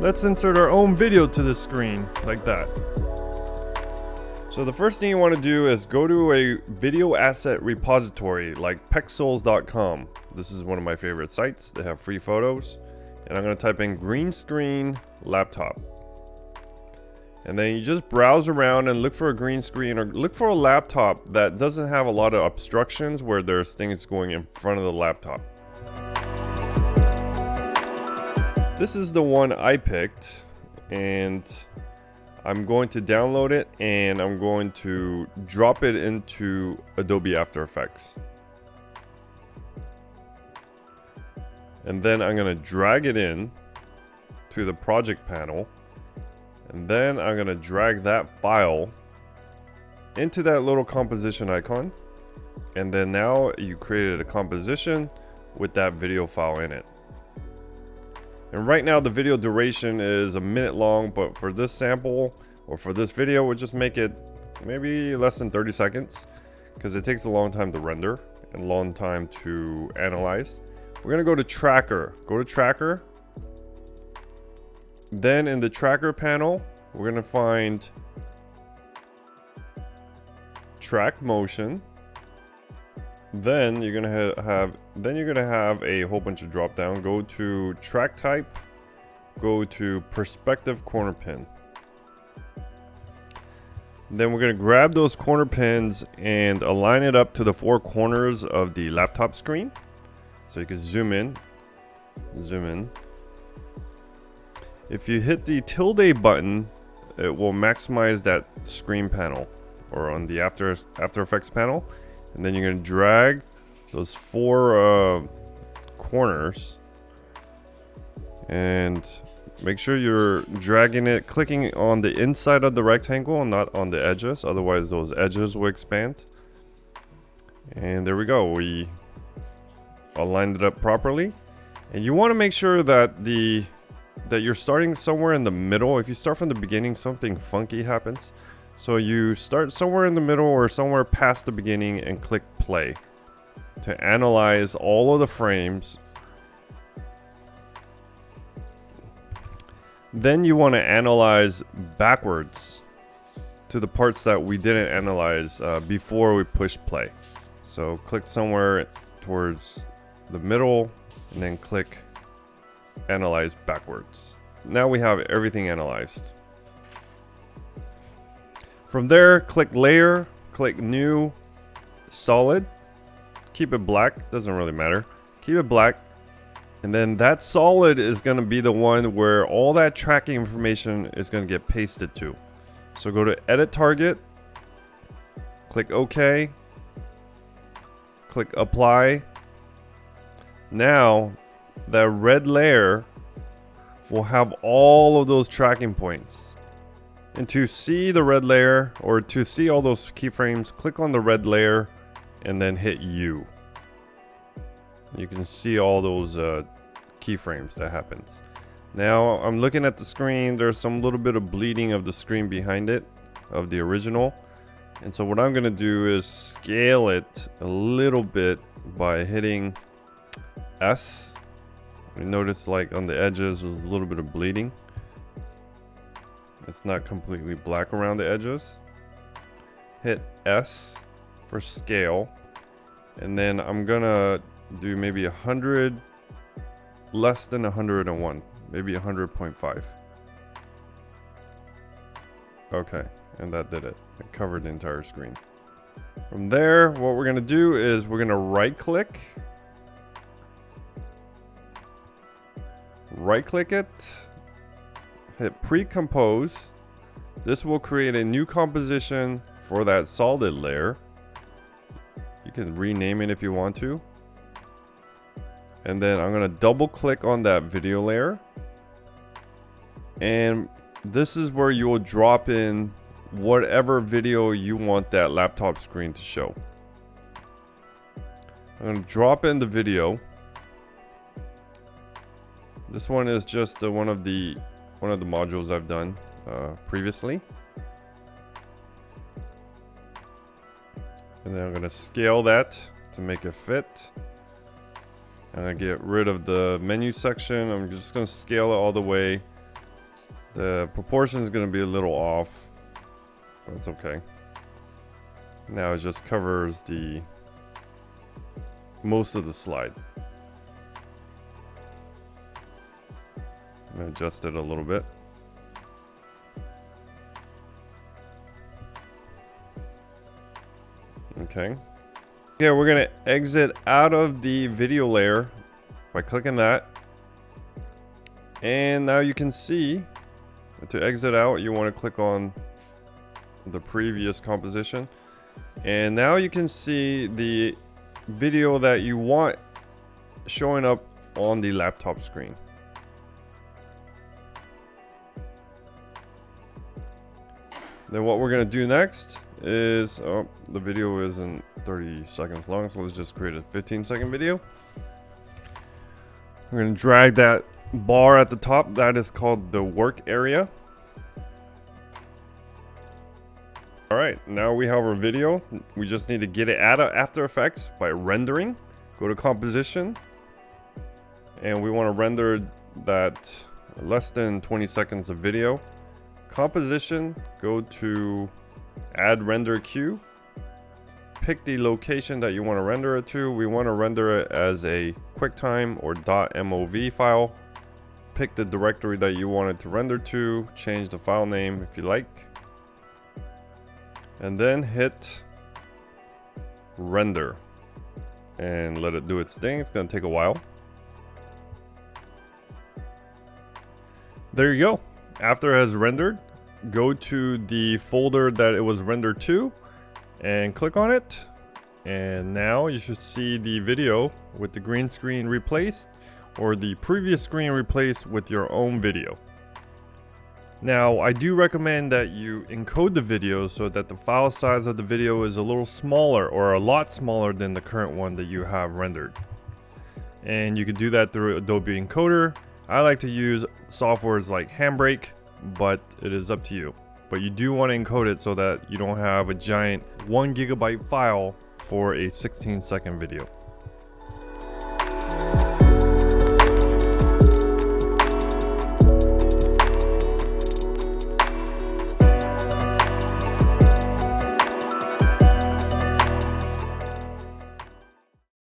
let's insert our own video to the screen like that. So the first thing you want to do is go to a video asset repository like pexels.com. This is one of my favorite sites. They have free photos. And I'm going to type in green screen laptop. And then you just browse around and look for a green screen, or look for a laptop that doesn't have a lot of obstructions where there's things going in front of the laptop. This is the one I picked, and I'm going to download it and I'm going to drop it into Adobe After Effects. And then I'm going to drag it in to the project panel. And then I'm going to drag that file into that little composition icon. And then now you created a composition with that video file in it. And right now the video duration is a minute long, but for this sample or for this video, we'll just make it maybe less than 30 seconds because it takes a long time to render and a long time to analyze. We're gonna go to tracker, then in the tracker panel, we're gonna find track motion. Then you're gonna have a whole bunch of drop down. Go to track type, go to perspective corner pin. Then we're gonna grab those corner pins and align it up to the four corners of the laptop screen. So you can zoom in. If you hit the tilde button, it will maximize that screen panel, or on the After Effects panel. And then you're going to drag those four corners and make sure you're dragging it, clicking on the inside of the rectangle and not on the edges, otherwise those edges will expand. And there we go, we aligned it up properly. And you want to make sure that you're starting somewhere in the middle. If you start from the beginning, something funky happens. So you start somewhere in the middle or somewhere past the beginning and click play to analyze all of the frames. Then you want to analyze backwards to the parts that we didn't analyze before we push play. So click somewhere towards the middle and then click analyze backwards. Now we have everything analyzed. From there, click layer, click new, solid, keep it black, doesn't really matter, keep it black. And then that solid is going to be the one where all that tracking information is going to get pasted to. So go to edit target, click OK, click apply. Now that red layer will have all of those tracking points. And to see the red layer, or to see all those keyframes, click on the red layer and then hit U. You can see all those keyframes that happens. Now I'm looking at the screen. There's some little bit of bleeding of the screen behind it, of the original. And so what I'm going to do is scale it a little bit by hitting S. You notice like on the edges there's a little bit of bleeding. It's not completely black around the edges. Hit S for scale. And then I'm gonna do maybe 100, less than 101, maybe 100.5. Okay, and that did it. It covered the entire screen. From there, what we're gonna do is we're gonna right click it, hit pre-compose. This will create a new composition for that solid layer. You can rename it if you want to. And then I'm going to double click on that video layer. And this is where you will drop in whatever video you want that laptop screen to show. I'm going to drop in the video. This one is just one of the modules I've done previously. And then I'm going to scale that to make it fit. I'm going to get rid of the menu section. I'm just going to scale it all the way The proportion is going to be a little off. That's okay. Now it just covers the most of the slide. I'm going to adjust it a little bit. Okay. Yeah, we're going to exit out of the video layer by clicking that. And now you can see to exit out, you want to click on the previous composition. And now you can see the video that you want showing up on the laptop screen. Then what we're going to do next is, oh, the video isn't 30 seconds long, so let's just create a 15-second video. We're going to drag that bar at the top. That is called the work area. All right, now we have our video. We just need to get it out of After Effects by rendering. Go to composition, and we want to render that less than 20 seconds of video. Composition, go to add render queue. Pick the location that you want to render it to. We want to render it as a QuickTime or .mov file. Pick the directory that you want it to render to. Change the file name if you like. And then hit render and let it do its thing. It's going to take a while. There you go. After it has rendered, go to the folder that it was rendered to and click on it. And now you should see the video with the green screen replaced, or the previous screen replaced with your own video. Now, I do recommend that you encode the video so that the file size of the video is a little smaller, or a lot smaller than the current one that you have rendered. And you can do that through Adobe Encoder. I like to use softwares like Handbrake, but it is up to you. But you do want to encode it so that you don't have a giant 1 GB file for a 16-second video.